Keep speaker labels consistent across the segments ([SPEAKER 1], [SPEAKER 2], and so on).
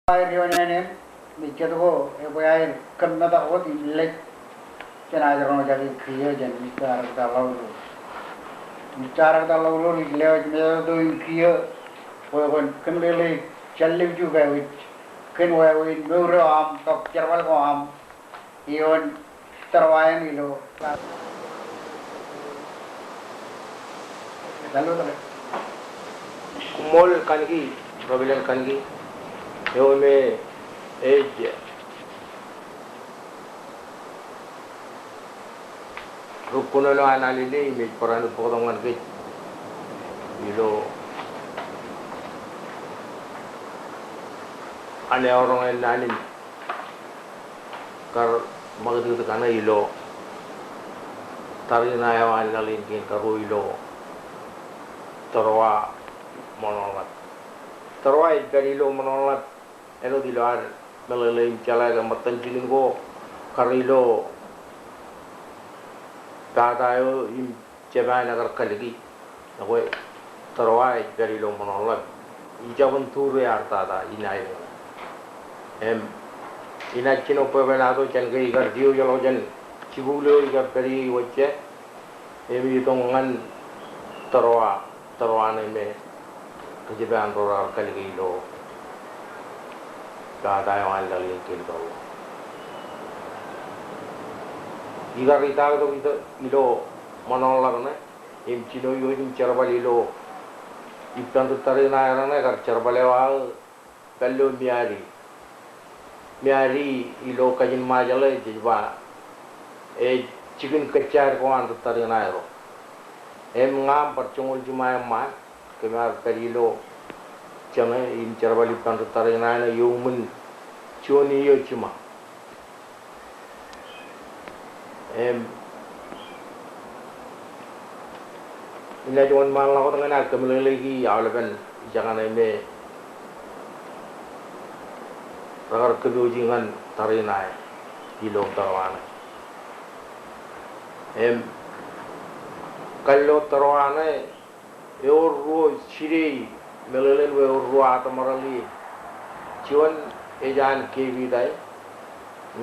[SPEAKER 1] Rionen miketgo eboyair kannada hot inlek cenajarono jadi kriya jan mitar da lawlo ilew medo kriya ogon kanlele challev juga wit kan wa win meuro am tok cerwal ko am ion terwayan ilo lalu
[SPEAKER 2] kumol kangi problem kangi yo me age rukuno lo analile me porano podongan ke ilo ane orang en nanin kar magdu kana ilo tarina ya analin kin karu ilo terwa monolat terwa dari ilo monolat elo di luar Maloelap cala ga matan jilingo karilo tatayo im cebana agar kaligi ako terwa dari ilo monolat ijaban turu ya tada inai ina chino pevenado jan ga igar dio jalo jan cibulo igar peri wacce emi tongan terwa ne me kejeban rorar kaligi ilo Kada yang ada lagi kita. Jika kita itu ilo manolak na, cino yo cerbal ilo, ikan tu tarik naik na, kar cerbal awal, kalau miari ilo kajian majale jadi chicken kecar ko antu tarik naik ro. Ngam percungul cuma emak, kemar perilo. Jangan cerbal ikan tu tarik naik na, yumun Choni yo cuma, ina cuman malah orang nak kembali lagi, awal kan jangan eme, ragar kedua jangan tarik naik, ilong terwana. Kalau terwana, euro ciri, Maloelap euro atau marali, cuman ejan kevidai,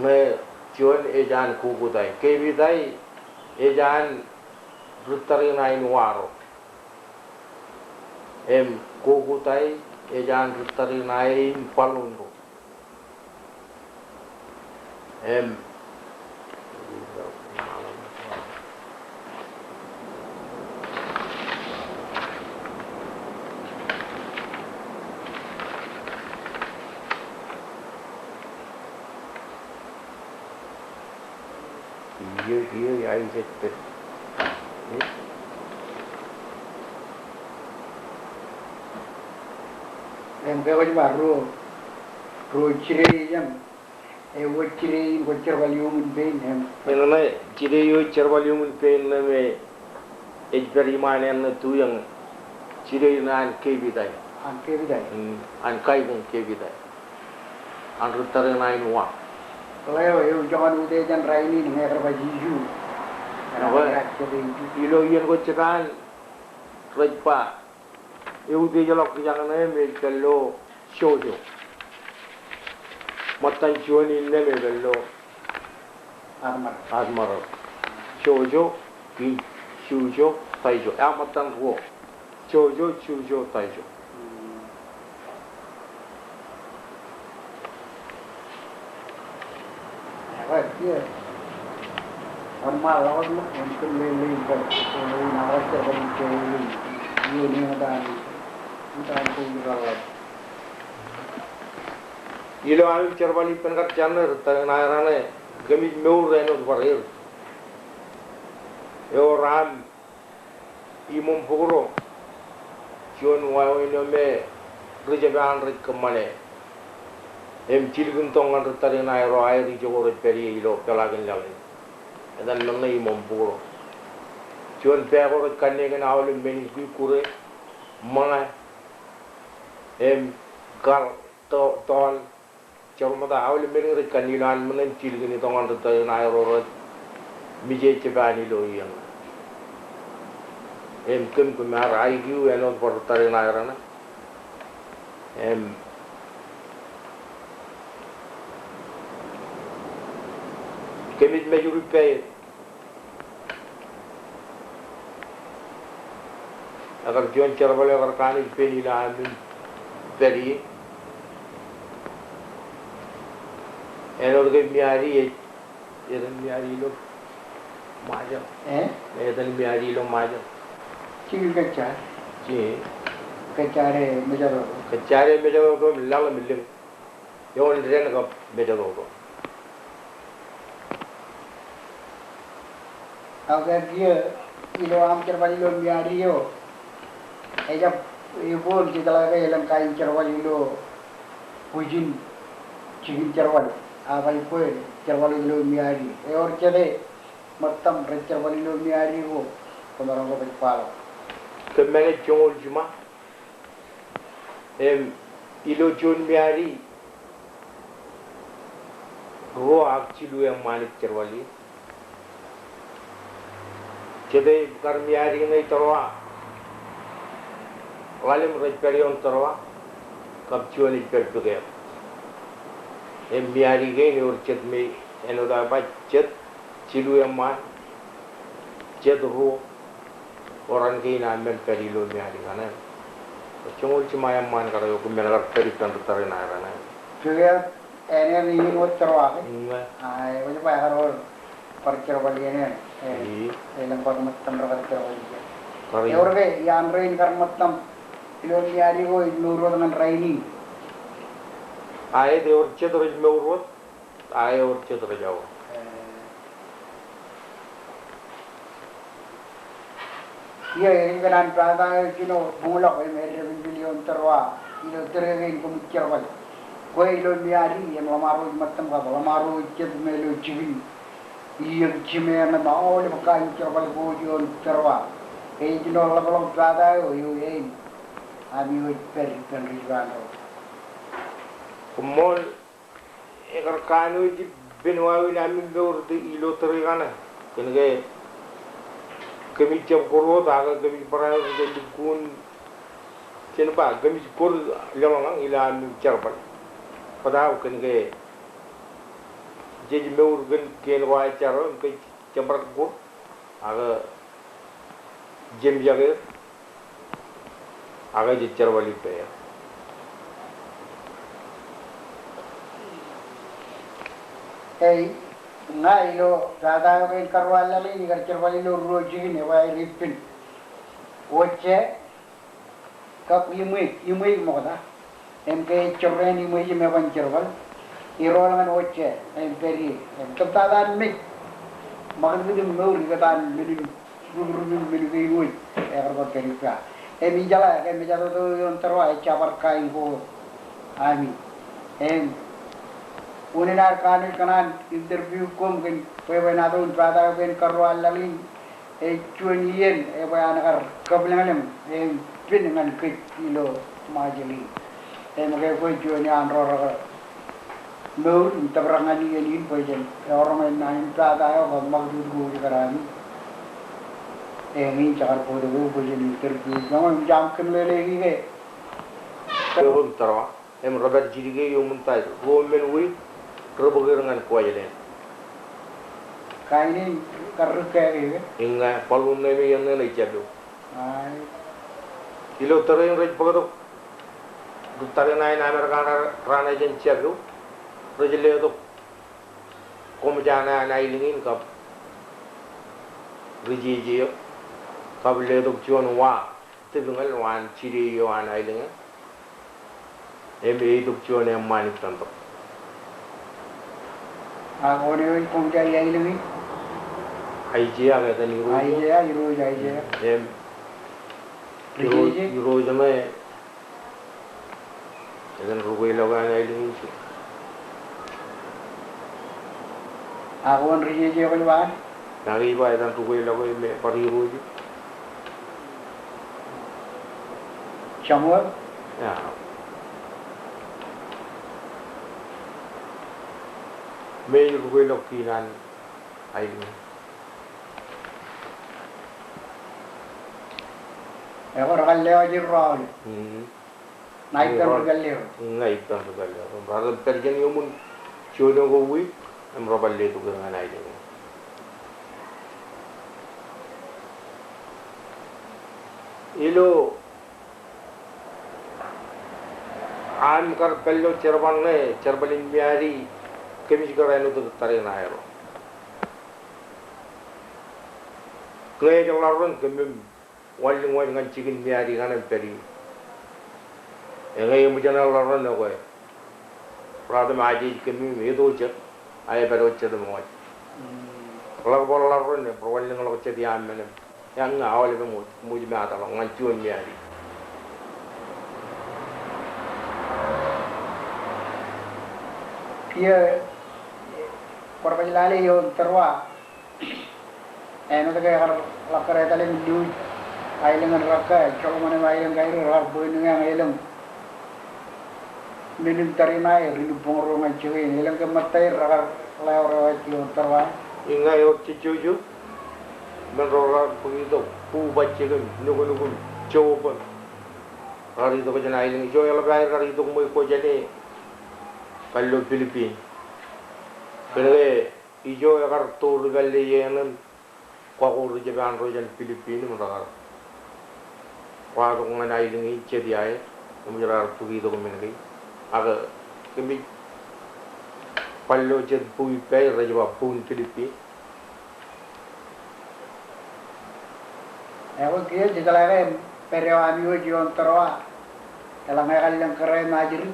[SPEAKER 2] me cuan ejan kukudai, kevidai ejan rutarinai nuaro, kukudai ejan rutarinai palundu, Dia yang itu.
[SPEAKER 1] Kau baru ciri jam, ciri cerbalium pain
[SPEAKER 2] Mengenai ciri cerbalium pain nama eksperimen yang tu yang ciri nan kevidai.
[SPEAKER 1] An kevidai.
[SPEAKER 2] An kai pun kevidai. An rutaran lain wah.
[SPEAKER 1] Kalau eu jangan udah jangan raini ni mereka baju.
[SPEAKER 2] Ilo ian ko cekan rajpa. Eu udah jalok jangan ni mello shojo. Matan juani ni mello armar. Shojo ki shujo taijo. Matan wo. Shojo shujo taijo.
[SPEAKER 1] Dia normal lawan untuk leleng ke nawas terbang ke ini ada tu rawat.
[SPEAKER 2] Ilo alu cerbali penkat channel tangarane kami mau reno barir. Yo ram imum puro jon waino me rejaban rik kemane. Cilgun tongan rutari na ero air jogor peri ilo pelagin lalin. Dan mengenai mompuro. Cuman pegor kanne kan awal meni kure mana kar ton cuma dah awal meni kanilan menen cilgun tongan rutari na ero mije cebani lo yang. Kem kumar ayu eno rutari na ero na. kemit majuri pay agar John Charvale agar kani peni la amin peri enor ke miari eden miari lo maja eden miari lo maja
[SPEAKER 1] Cing kecah.
[SPEAKER 2] ji
[SPEAKER 1] Kecare mejaro.
[SPEAKER 2] kecare mejaro do lala milim yon ren ka mejaro do
[SPEAKER 1] Agar dia ilo am cerwali lo miari yo. Eja ibu kita lagi yang kain cerwali lo pujin cingin cerwali. Apa itu cerwali lo miari. Or cede matam cerwali lo miari wo. Kemarin ko berpala.
[SPEAKER 2] kemene jongol juma ilo John miari ro akcilu yang malik cerwali jadi kar miari ngai tarwa walim rejperion tarwa kab juali pertuge miari ge or chet me enoda ba chet cilu yang ma chet ro orang ke ina men perilo miari kana chungul cuma yang man karo yo kumela peri kan tutare na kana
[SPEAKER 1] Juga ene ni mo cerwa.
[SPEAKER 2] inga
[SPEAKER 1] Ai wajib bayar karo percerwali ene. Elang par matam rakat cerwali.
[SPEAKER 2] kari
[SPEAKER 1] Or ke yang rain kar matam ilo miari wo nuro dengan raini.
[SPEAKER 2] aye de or chet rej me urot aye or chet rejaw
[SPEAKER 1] Iya, ini kan prada kino bulak mere bilion terwa. Ilo terengin ko cerwal. Ko ilo miari yang lamaru matam ka lamaru chet melo chibi. Iya chime na maole makan cerwal ko yon terwa. Kino labalong prada yo ami wo per rizano.
[SPEAKER 2] kumol egar kanu di benwawi na mi gor de ilo terigana kenege kami jam koro daga kami para de dukun ken ba kami kor lamang ila mi charbal pada kenege jeji meur gen ken wa charo ke chambar ko aga jem jage aga je charbali pe
[SPEAKER 1] Nga ilo prada ko karwala li ni cerwali lo roji ni wa ripin. Oche kap imui mo da. Emke chorren imui me ban cerwal. Irolangan oche emperi. Tab tadan mi magni meur ni katan mini mini imui erba kerika. Emi jala ke me jalo to yon terwa chabar kain ko ami. Unenar kanil kanan interview kom kan pwena do prada ben karwal lalin chuanien bayana kablangalem pin ngan kit kilo majeli mage ko chuani anro no tabrangani yen pojen orang main prada ko magdud go karani ni char ko do pojen interview jam kan lelegi ke
[SPEAKER 2] Turun tarwa Robert jirige yumuntai women wi Roboger dengan kuajalan.
[SPEAKER 1] Kaini karru kaya
[SPEAKER 2] Inga palun nemi yang nela ijadu.
[SPEAKER 1] Ay.
[SPEAKER 2] Ilo tereng rej pagado. Dutare nai na Amerika rana jen ciadu. Rejele do komjana na ilingin kap. Rejiji kap le do jon wa. Tibungal wan ciri yo an ilingin. Emi do jon yang manik tanto.
[SPEAKER 1] Ako ni kung kaya ilimi.
[SPEAKER 2] Aijia ka tani ro.
[SPEAKER 1] Aijia, aijia.
[SPEAKER 2] Iro jama Edan rugoy loga na ilingin siya.
[SPEAKER 1] Ako ang riji ko liwan.
[SPEAKER 2] Nakiba edan rugoy loga may pariro siya.
[SPEAKER 1] Samuel.
[SPEAKER 2] Ya. May rugoy log kinan ilingin.
[SPEAKER 1] Ako rakalewa di rawl. Naik kan rakalewa.
[SPEAKER 2] Naik kan rakalewa. Baru terjadi umun jono go wi Emroballe tu dengan air ini. Ilo am kar pello cerbanne cerbalin biari kemis garanu tu tarin aero. Kaya jalan kemim waling dengan cikin biari kanan peri. Engai mujana laran na koy. Prada maji kemim itu je. Ayah baru je tu muat. Kalau bola laran ni perwaling kalau je dia ambil. Yang awal itu muji mata lah ngajuan biari.
[SPEAKER 1] Dia korban lali yo terwa. Eno tu kaya lakar itu lagi dulu. Ailengan rakka, cakap mana ailen kaya rak boleh nengang ailen. Minum terima air, rindu pengurung aja ini. Ailen ke matai rak lewat yo terwa.
[SPEAKER 2] Ingat yo cicu. Menrolar begitu, baca kan, nugu coba. Hari itu macam ailing, jo yang lebih hari itu kau ikut jadi kalau Filipin. Kalau ijo yang kartu regali yang kau urus jalan rojan Filipin mereka. Waktu kau mana ailing ini jadi ayah, menjelar begitu kau mana agak kami kalau jadi pui pay raja pun Filipin.
[SPEAKER 1] Aku kira jika lagi periawami ujian terwa, kalau mereka yang keren majir,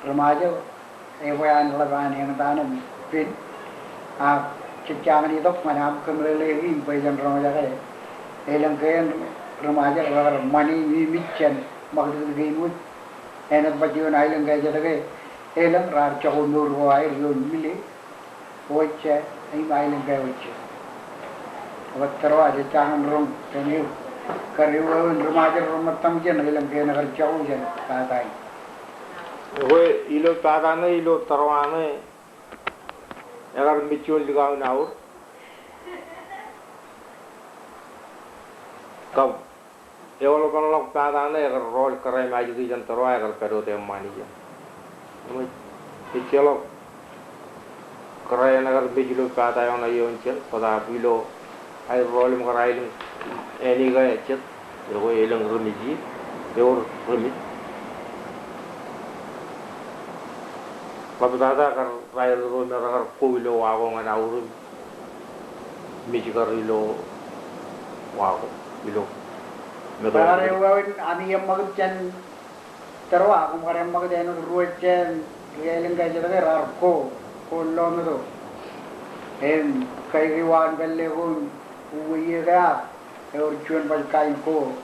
[SPEAKER 1] remaja, ewan lebaran yang tanam pin, cecang itu mana kembali lagi bagian remaja kaya, yang keren remaja kalau mani micen, maksud begini, enak bagian ailen kaya jadi, elang rar cakun nur air yon mili, wajah, ini ailen kaya wajah. Awak terwa jangan rong keniu kariu remaja rumah tamjen hilang kena kerjau jen katai.
[SPEAKER 2] Gue ilo padane ilo terwane, agar micul juga naur. Kau, kalau kalau padane agar roll kerai maju di jen terwa agar peru tem mani jen. Micul kerai agar micul padai orang ayo jen, pada ilo air rolim karailung ini gaya cet, yo ilang rumiji, yo rumit. Kalau tada kar air rolim kar kuilo wago ngana urum, miji kar ilo wago ilo.
[SPEAKER 1] Kalau yang ani yang magut jen terwa, aku kalau yang magut jen ruwet jen, ilang kaya jadi rar ko lom itu, kayak riwan bellegun. Uwe ya, orang cuan berkain ko,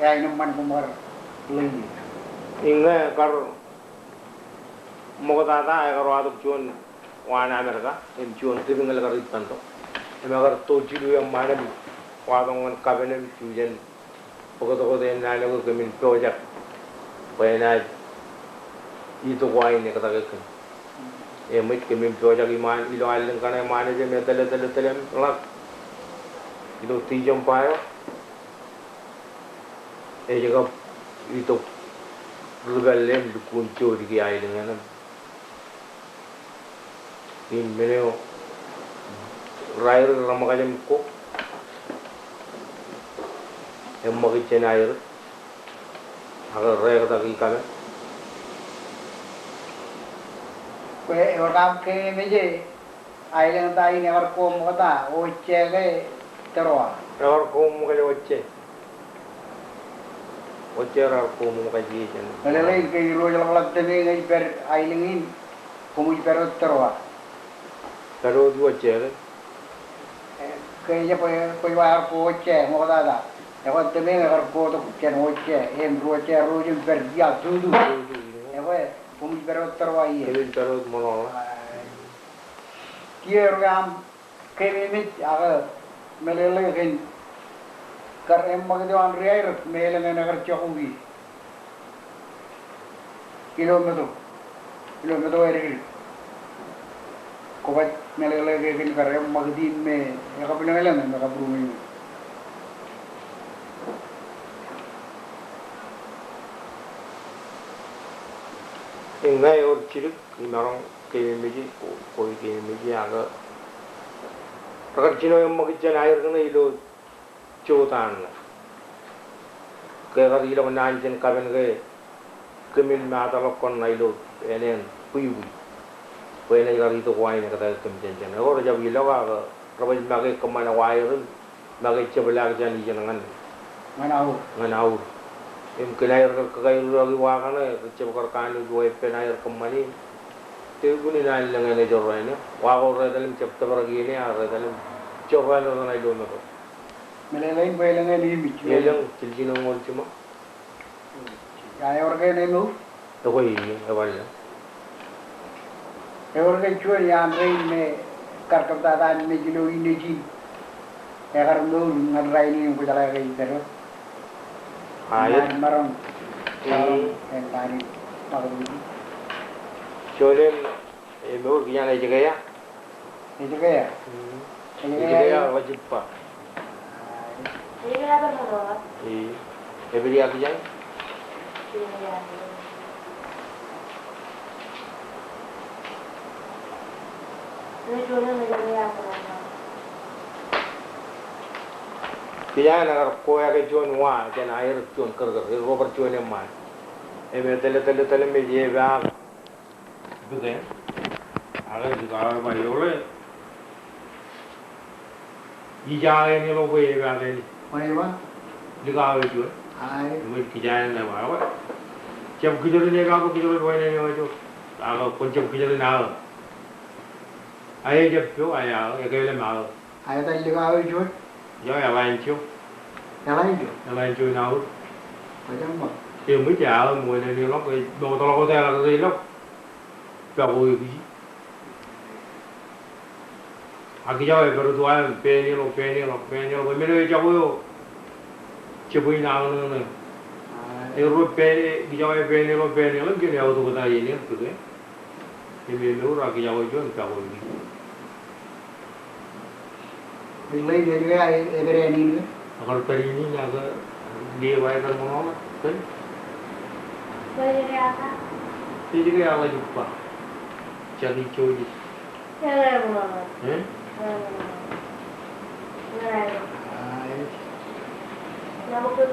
[SPEAKER 1] ya ini man kumar lagi.
[SPEAKER 2] Ingat kar mau kata kalau ada cuan wana Amerika, cuan tinggal kar itu panto. Emak kar tojilu yang mana bi, wadong kabenem cuan, pokok yang nana ko kemin project, pernah itu kuain ni kata kan. Emak kemin project iman, ilo aling kana iman aja metel lak. Itu tijam payo, juga itu regalem dukunco di kiai dengan ini meneo rair ramakajam ko, yang makicen air, agar rair tak ikan.
[SPEAKER 1] Kue orang ke meje, air yang tadi ni orang ko mukata, oce ke terwa.
[SPEAKER 2] Orang ko muka oce, oce orang ko muka jijen.
[SPEAKER 1] Kalau lagi ke ilo jalan jalan tadi ni ber air ini, kamu ber terwa.
[SPEAKER 2] Kalau dua oce,
[SPEAKER 1] kaya koi war ko oce mukata ada. Ewan tadi ni orang ko tu ken oce, oce rojim ber dia tudu. Ewan kamu ber terwa iya.
[SPEAKER 2] Kevin terus mono.
[SPEAKER 1] Dia orang kami agak melelehkan kerana magdewan riair melelehkan agar cakubi kilometer air kuat melelehkan kerana magdin me yang kau bilang yang kau berumur
[SPEAKER 2] Ingai or cilik, ni orang 게임이지 고이 게임이지 아가 그러니까 지노 먹이잖아 이러는 이로 조단 그래가 이러면 난진 가면 그 금일 마다로 건나 이로 에는 부이부 왜냐 이거 itu 와인에 그다 금전전 어로 잡 일로가 그 그러면 막에 그만 와이를 막에 접을라게 전 이제는 nganau em kenai kai ru wa kana che bakar kan lu e penai kemani te guni na lenga jorra ne wa go re dalim chep tabar gi ne ar dalim jorra no na do no
[SPEAKER 1] melelain belenga ni bichu
[SPEAKER 2] yelang ciljino ngol cuma
[SPEAKER 1] ya orga ne nu
[SPEAKER 2] to ko yi e wala
[SPEAKER 1] e orga chu ya rein ne karkam da dan ne jilo ini ji ya kar nu ngan rai ni ko jala ga itero
[SPEAKER 2] ayat
[SPEAKER 1] marong en tari pagudi
[SPEAKER 2] cholen e mur kiyan e jega ya wajib pa e beri ak jang Kiyan agar koya ke jon wa jan air jon kar robar jon e man e me tele me je ba bude agar diga ba yole ija e ni lo be ba le
[SPEAKER 1] mana ba
[SPEAKER 2] diga e jon
[SPEAKER 1] ai
[SPEAKER 2] me kiyan na ba wa jab gidor ne ga ko gidor boy ne wa jo aga koncham gidor na ai jab pyo aya e ke le ma
[SPEAKER 1] ai ta liga ai jo
[SPEAKER 2] do ya lain chiu nào tiền mới trả mùa này nhiều lắm rồi đồ tao có thể là gì lắm bảo rồi cái cái giao về rồi tôi pe ni lo với mấy đứa cháu yêu chưa bấy nào nữa này rồi pe cái giao về pe ni lo lắm cái nào tôi có thể gì nữa cứ thế thì mìnhรู้ra cái giao về chuyện bảo rồi
[SPEAKER 1] mình lấy về cái ai về đây nữa
[SPEAKER 2] kalau tadi ini agak dia bayar menolak kan?
[SPEAKER 3] Bayar apa?
[SPEAKER 2] Dia juga yang lagi lupa. Jadi cuci.
[SPEAKER 3] Jangan menolak. Nama kita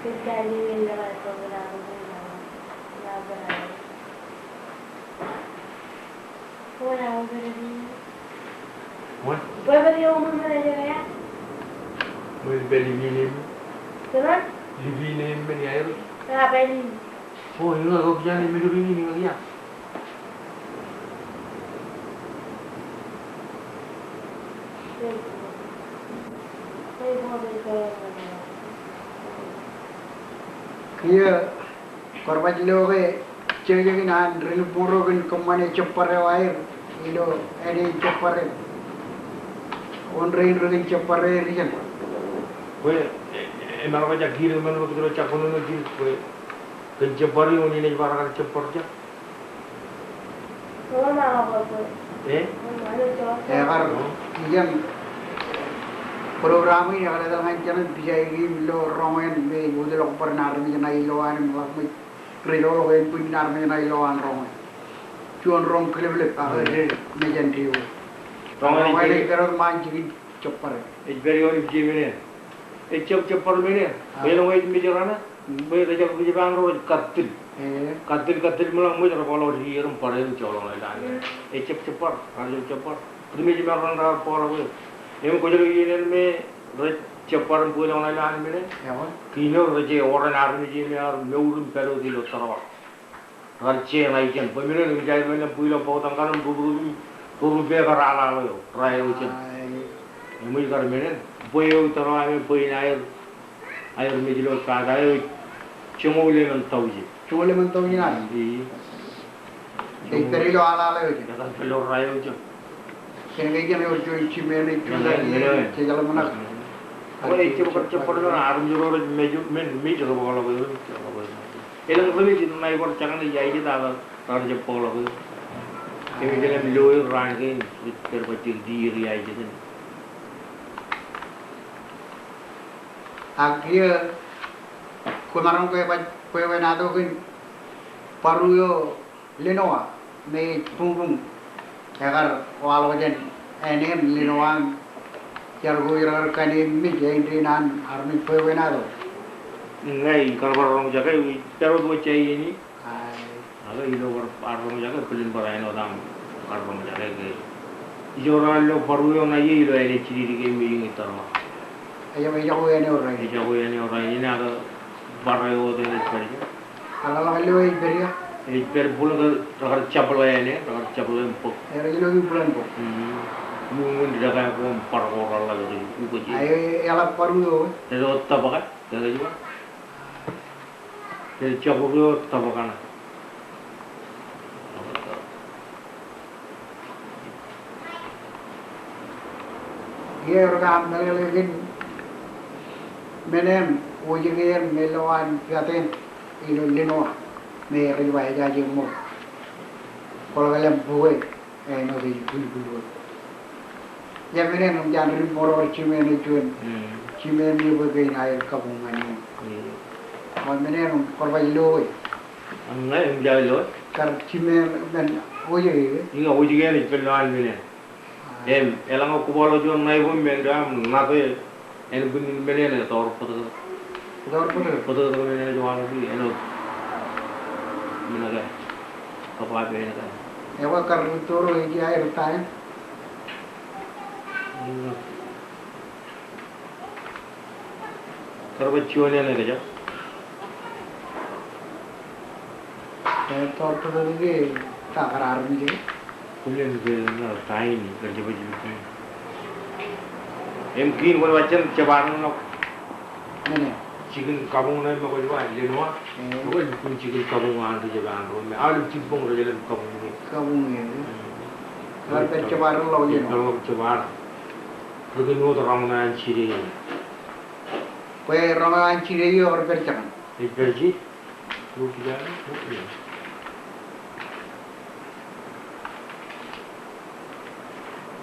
[SPEAKER 3] kita ini adalah program
[SPEAKER 2] What?
[SPEAKER 3] Berapa dia umur mana ya?
[SPEAKER 2] Mới về Livinim.
[SPEAKER 3] Kenapa?
[SPEAKER 2] Livinim bên này rồi.
[SPEAKER 3] Kenapa ini?
[SPEAKER 2] Oh, ini nggak kau jangan ini Livinim lagi ya?
[SPEAKER 1] Kia korban jilo ke cewek nan relu puro kan kemana cepar air ilo ini cepar on rain relu cepar rian
[SPEAKER 2] Gue emang aja gila mana begitu cakap mana gila gue kecepar ini ini barang cepar aja.
[SPEAKER 3] Mana apa tu?
[SPEAKER 1] kar yang program ini kalau dalam jalan bisa ini lo romain be udah lo pernah ni na ilo an maklum relo lo yang pun nar ni na ilo an romain cuan rom kelebel apa mejan dio romain ini kalau mancing cepar
[SPEAKER 2] It's very only giving it. Cepar mana? Belum itu bicara Bây giờ bây giờ bang rồi katil mulang bây giờ kalau di yerum pada itu colong lagi. Cepar, harus cepar. Demi jemar orang dah pola boleh. Em kau jadi ini me cepar pun orang lain ni. Kino raja orang army ni meurum peru di luar. Harusnya naik jen. Pemilu ni jadi mana pulau potong kan buru berala loh. Raya ucap. Ini kan mana? Pulau utara ni pulau air menjadi kada air cuma boleh mentau je.
[SPEAKER 1] Cuma boleh mentau je nak. Dari lo ala je.
[SPEAKER 2] Jangan pelor raya je.
[SPEAKER 1] Kena kena orang jual cimel ni jual. Sejalan mana?
[SPEAKER 2] Oh, itu bukan cepar tu, arum juror meja kalau begitu. Elang lebih jenis naik orang jangan dijai je dah kalau cepar kalau begitu. Kami jalan loy ranking terbaca diri aja je.
[SPEAKER 1] Akhirnya kumaran kue nado kan paru yo lenoa me tunggung agar walaupun enem linoang jargo irar kani mi jadi nan army pewenado
[SPEAKER 2] Ngai kalau orang jaga pero dua cai ini ada ilo orang jaga pelin parain orang orang jaga ke ijoran lo baru yang aja ilo ini ciri dikit mi ini tarma
[SPEAKER 1] ayo me jago ene orang
[SPEAKER 2] ini ada baru itu ini seperti
[SPEAKER 1] kalau lo beria
[SPEAKER 2] ini perpuluh ke rakyat capel ini rakyat capel empuk
[SPEAKER 1] era ilo bulan po
[SPEAKER 2] mungkin tidak kayak aku parkour lagi ukur je
[SPEAKER 1] ayo elak paru yo
[SPEAKER 2] jadi otak bakat jadi juga jadi capel itu otak bakat
[SPEAKER 1] ye orang melelegin menem ujungnya melawan piaten ilo lino me riwayat aja mo kalau kalian buat no di bulu ya menem jangan rimpor cimen itu cimen ni bagai air kabungan ini kalau menem korban ilo
[SPEAKER 2] enggak menjauh lo
[SPEAKER 1] kar cimen dan ujungnya
[SPEAKER 2] ini ujungnya ni pelan ni elang aku bawa jual naik pun mendam nape ini bukan beli ni tor foto ni jual lagi ini mana ke apa ni kan
[SPEAKER 1] ewa kar toro ini air tay
[SPEAKER 2] kalau cium ni kerja
[SPEAKER 1] tor ini tak kerar ni
[SPEAKER 2] kuliah ni na tay ni kerja baju mungkin kalau macam cabaran nak
[SPEAKER 1] mana
[SPEAKER 2] chicken kabung na mo ko jual lino ko kun chicken kabung an ri jaban ro me alu chippong ro jalan kabung ni
[SPEAKER 1] kabung ni kar pencemaran lo je
[SPEAKER 2] kalau cabar ko no to ramana chiri
[SPEAKER 1] kowe ramalan cire yo or percam
[SPEAKER 2] iperji lu kira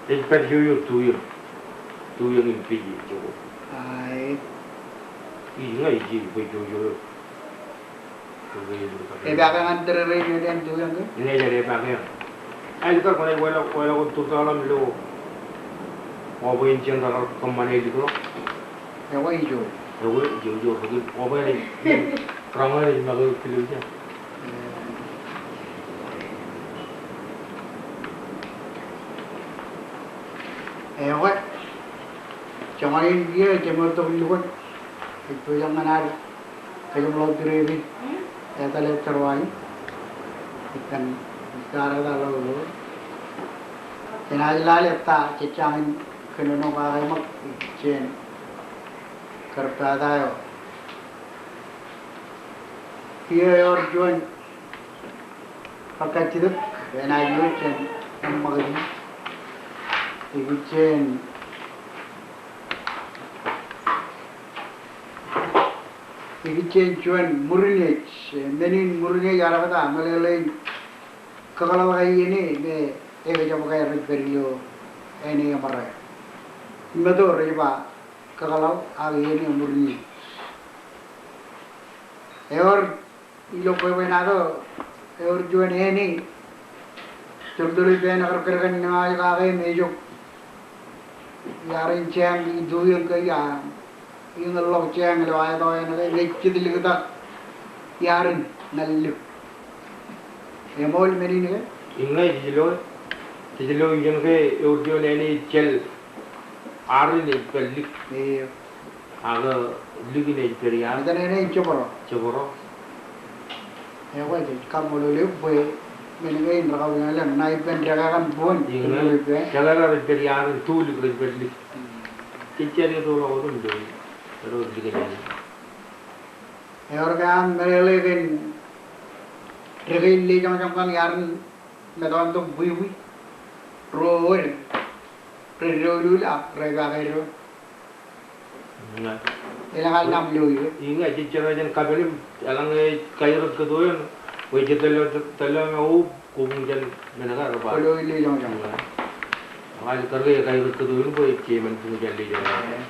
[SPEAKER 2] iperji yo tu yo ni pigi jo
[SPEAKER 1] ai
[SPEAKER 2] ini ngai ji ko jo
[SPEAKER 1] belakangan terere ni dan tu yang
[SPEAKER 2] ini jadi pakai ai kita kau wala ko tu dalam lo mau buin cian dalam kemana itu
[SPEAKER 1] ewa ijo
[SPEAKER 2] jo begitu mau buin ramai ni malu pilih je
[SPEAKER 1] ewa cuman dia cuma tu luar itu yang mana kalau mau terere eta le terwai ikan sekarang dah lalu kenal lale ta cecangin kena no ka mak cen kerta dayo kia or juan pakai ciduk kenal jual cen magadi ibu cen Ikichen cuan murni, menin murni jara kata Maloelap kalau kayak ini coba kayak reperio ini yang marah. Betul riba kalau ini murni. Ilo kowe nado, juan ini cerduli pen agar kerjakan ngai kagai mejuk. Yarin ceng itu yang kaya. Yung log ceng lo ay to ay nagkikit kita yarin nallo emol merini ke
[SPEAKER 2] ingai jilo yung ke urjo neni cel arin ni pelik aga ligi ni periya
[SPEAKER 1] ada nene coboro ewa je Maloelap boy meningai indra kau yang naik pen jaga kan bon
[SPEAKER 2] ingai jaga kan periya arin tu ligi pelik kicari tu lo tu ndo terus ligi ni
[SPEAKER 1] kan Maloelap kan regili macam kan yarin medan tu bui roer lah rega kero ilang nam loyo
[SPEAKER 2] ingai cicara jan kabel alang kairot kedoyan wajib telah ngau kubung jan menaga apa
[SPEAKER 1] kalau ini macam
[SPEAKER 2] awal kerja kairot kedoyan boleh cemen pun jan di jalan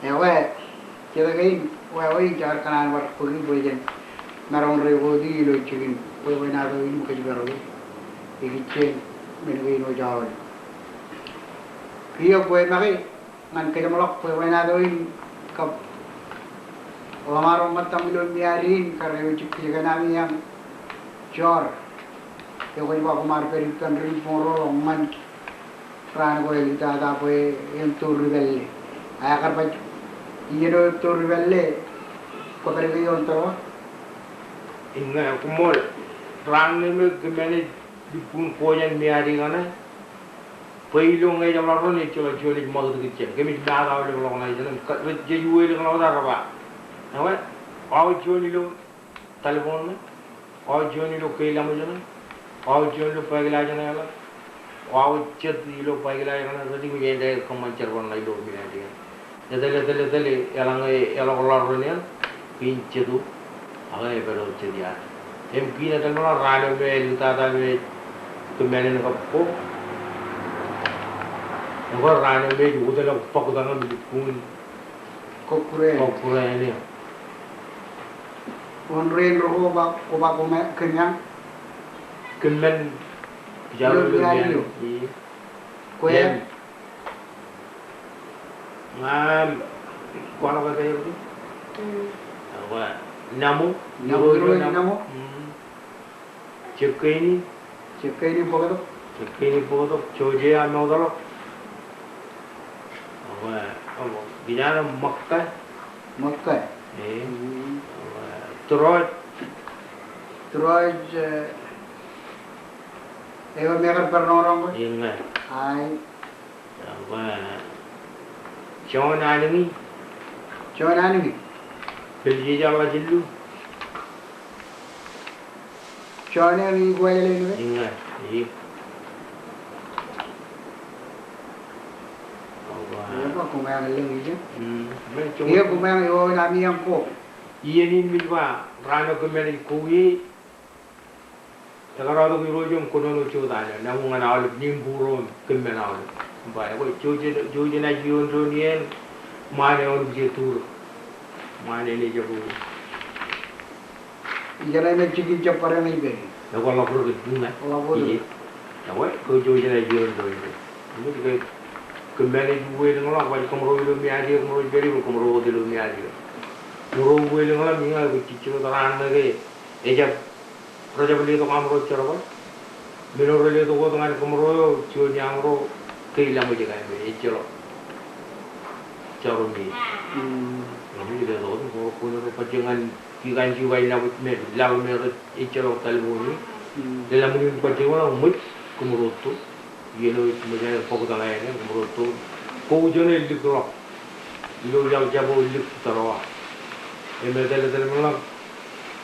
[SPEAKER 1] ewe kita kain wawai jar kanan war pergi bojen narong revo di lo chikin wawai na do in kaj baro ikichen mengi no jawal kia boy magi ngan kaj malok wawai na do in kap Lamar matam ilon miarin karena ucap kejagaan yang jor. Yang kau bawa kemar perikan ring poro man ran kau elita ada kau yang tur belle. Ayah kerja ini do tur belle. Kau kerja yang tahu?
[SPEAKER 2] Ingat aku mau ran ni kemana di pun kau yang miarin kan? पहिलो ngay jam lalu ni coba coba ni mau tu kecil. Kami dah tahu le kalau ngay jalan. Jadi jual le kalau dah apa? Awak, awak jual ni lo telefon ni, awak jual ni lo kailan macam ni, awak jual ni lo pagi lagi na lah, awak chat ni lo pagi lagi na. Jadi kita ada kemancar pun lagi lo bila dia. Jadi, elang orang ni, pinche tu, agak betul jadi ada. MP ni kalau orang rada me, luta ada me, kemana ni kapo, orang rada me juga tu pak dengan pun kokure ni.
[SPEAKER 1] Onren roh oba kenyang
[SPEAKER 2] kemen jauh lebih
[SPEAKER 1] koyang
[SPEAKER 2] ngam kalau kata itu apa namu
[SPEAKER 1] namu
[SPEAKER 2] cekai ni pokok coje anu dulu apa gimana
[SPEAKER 1] Makkah
[SPEAKER 2] terus
[SPEAKER 1] ewa mereka pernah orang
[SPEAKER 2] ingat
[SPEAKER 1] ay
[SPEAKER 2] apa John ni kerja jalan jilu
[SPEAKER 1] John ni gua jalan ni
[SPEAKER 2] ingat
[SPEAKER 1] apa kumang lagi je iya kumang ewa nami yang ko
[SPEAKER 2] iya ni milwa rano kemana kuwi sekarang tu kiro jom kono lucu tanya namun ana alip nimburon kemana alip baik kau joje na jion ronian mana orang jetur mana ni jabu
[SPEAKER 1] jalan ni cikin cepat ni be
[SPEAKER 2] aku lapor ke dunia iya kau joje na jion ronian ini juga kemana jual dengan orang balik kemroh itu miari kemroh beri kemroh itu miari kemroh jual dengan orang mingal kecil terang lagi ejak raja beli tu kemroh cerita minor beli tu kau dengan kemroh jual yang kemroh kehilang aja kan ejak carum ni kami juga tahu tu kau punya pajangan kian jiwa ini lawan mereka ejak telefon ni dalam ni pajangan mut kemroh tu ये लोग मुझे फोकस लगाए हैं हमरो तो कोई ने लिख लो लोग जब वो लिख तरवा ये मेरे दिल में ना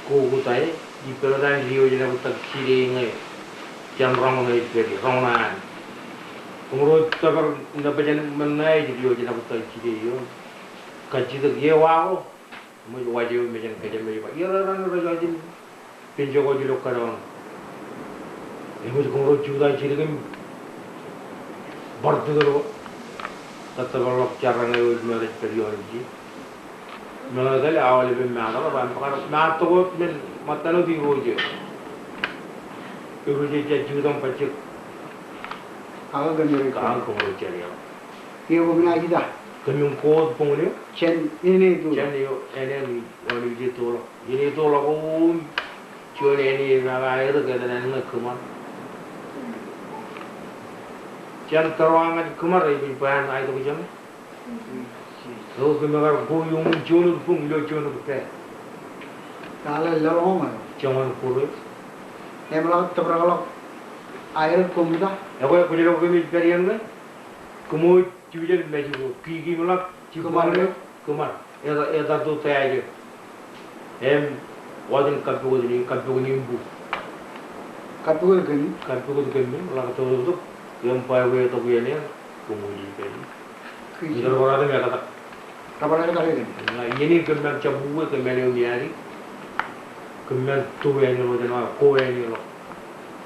[SPEAKER 2] को होता है ये प्रधान योजना को तक चीरेंगे चंद्रमा में इतने रोना हमरो तब न बचन मन नहीं योजना को तक चीरे कच्ची तो ये वाओ मुझे वाजिब में जन कजन में ये रंग रजाजी पिंजो को जो लोग करो ये मुझे हमरो चूड़ा चीरे के बढ़ते दरो तब लोग चार रंग मेरे परिवार जी मेरा दल आवल पे मैं आता हूँ मैं तो वो मतलब भी रोज जीवन पच्चीस कहाँ घूमने चले
[SPEAKER 1] ये वो बिना किधर
[SPEAKER 2] कहीं कोड पोंगले
[SPEAKER 1] chain ini
[SPEAKER 2] yo ini orang itu tu lo ini tu lo cuci ini naga air tu kita ni nak kumar jangan teruangan kumar ini bahan air tu macam so kumar goyung jono pun lo jono ke
[SPEAKER 1] kalau lorong
[SPEAKER 2] jangan kurus
[SPEAKER 1] emang terlalu air kumda
[SPEAKER 2] aku yang kuliah kami perian kan kumur cuci macam gigi malah kumar ya tu saya je wajan kapu ni imbu
[SPEAKER 1] kapu gani
[SPEAKER 2] malah tu yang payah tu punya ni kumur ni kan ini orang tu mereka tak
[SPEAKER 1] kapan lagi kali
[SPEAKER 2] ini kemen cabu kemen yang ni hari kemen tu yang ni macam mana kau yang ni lo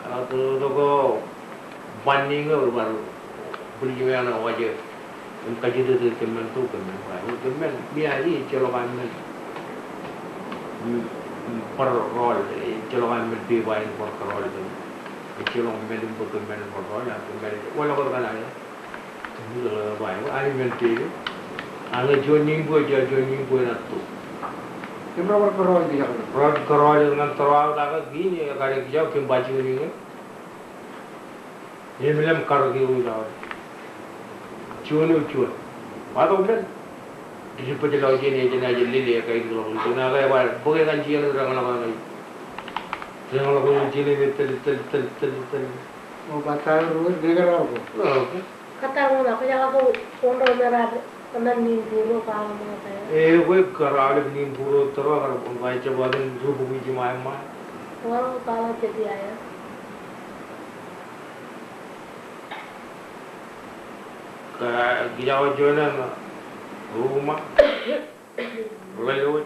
[SPEAKER 2] kalau tu kau banding ke baru beli yang mana wajib kaji tu kemen tu kemen ni hari celok kan per rol colongan mesti bain per rol itu colong melum betul melum per rol ya melum wala ko kana ya ini kalau bain ani mesti anga joining boy na tu
[SPEAKER 1] Berapa kerol dia?
[SPEAKER 2] rol dengan terlalu daga gini ya kare kijau kim baci ini ये मिलम कर के हो जाओ चुन बात हो गया जिस पर चलाओ जी नहीं जना जल्दी ले कहीं तो तो ना गए बार बोगे kan जी ना रंग लगा नहीं रंग लगा जी ले tel
[SPEAKER 1] Oh, batal rules dengar aku.
[SPEAKER 3] Kata mo na, kaya ako kondo merah kanan ni puro kalau mo tayo.
[SPEAKER 2] वो कराले नीम पूरो तरवा कर भाई जब बाद में जो बुगी जी माय माय
[SPEAKER 3] Orang kalau jadi ayah.
[SPEAKER 2] गिजाओ जो है ना rumah lewat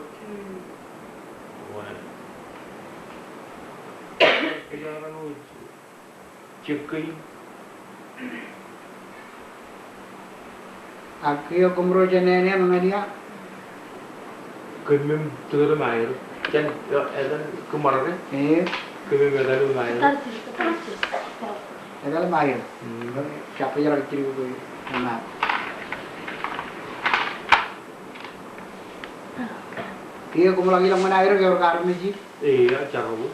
[SPEAKER 2] kejaran cekai
[SPEAKER 1] Aku kumro jenenya mengadia.
[SPEAKER 2] kemim turun air kan edan kemarin kemim edan air
[SPEAKER 1] Ada main. Siapa yang lagi ciri gue? Nah. Iya, kamu lagi lang air ke orang karmi ji?
[SPEAKER 2] iya cara bu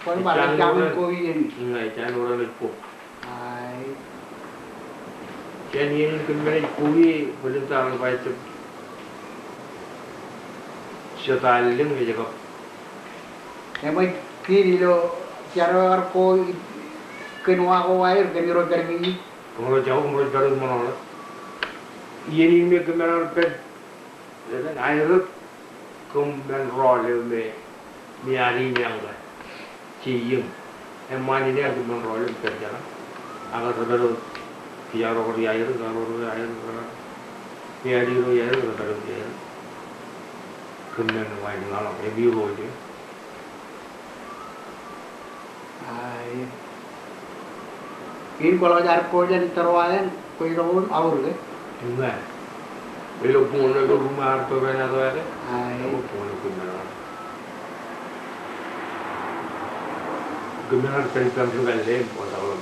[SPEAKER 1] Kalau barang jamin koi ini.
[SPEAKER 2] nggak jangan orang lepo
[SPEAKER 1] Ay,
[SPEAKER 2] jangan ini kemana kui belum tahu apa itu setelah ling aja kok
[SPEAKER 1] emang kiri lo cara koi kenua ko air keniro garmi.
[SPEAKER 2] kalau jauh baru mana ini me kemana pet dan air kemudian roll me miari yang lah cium emang ini aku menroll pet jalan agar terbaru biar orang di air kalau air miari ro air terbaru di air kemudian main ngalang biru aja
[SPEAKER 1] Ay. Ini kalau jar ko jan terwayan koi rawon aur ke?
[SPEAKER 2] enggak belum punya ke rumah atau mana tu ada
[SPEAKER 1] Ay.
[SPEAKER 2] aku punya kumara kumara penting juga lem atau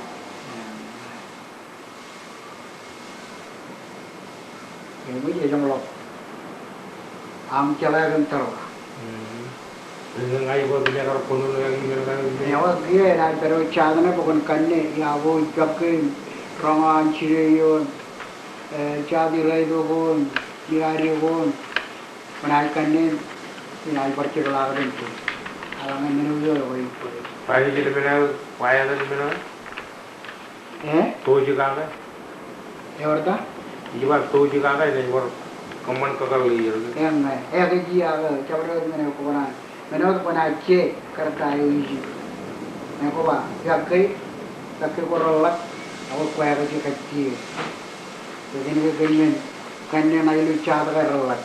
[SPEAKER 1] Ini je jong lo. Am chala kan terwa.
[SPEAKER 2] dengan air buat punya kalau penuh yang ini kan
[SPEAKER 1] Nyawa dia na pero chadana pokon kanne ya wo jakin rangan chiriyon chadi rai dogon diari gon manai kanne inai parche kala den tu alangan menu yo koi
[SPEAKER 2] pagi jadi mana payah ada mana tuh juga kan
[SPEAKER 1] ewarta
[SPEAKER 2] juga tuh juga kan ini baru keman kekal liar
[SPEAKER 1] ke ji aga chabro mene ko bana mene ko bana che karta yi ne ko ba jakai ko rolak awak ko aga ji kacci jadi ni ke kanne na ilu chada ka rolak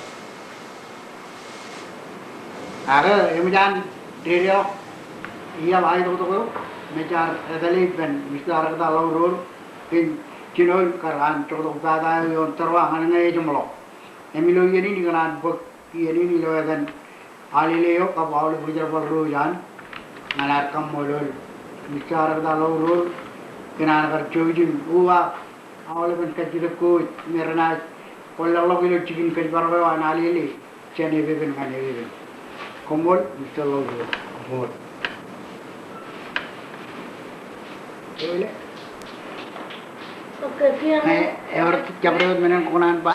[SPEAKER 1] aga emujan derio iya bhai to mejar edali ben mistar ka law rol tin kinol karan to ka da yon terwa hanne jumlo emilo yeni ni kanan bok yeni ni lo dan alileo ka baul bujar par rojan nalar kam molol mistar ka law rol kinan kar chojin uwa awal ben ka jira ko merna kollo kilo chicken ka barwa an alili chene beben kan beben komol mistar law rol komol
[SPEAKER 3] Oke, dia.
[SPEAKER 1] Ever jabro menen kunan ba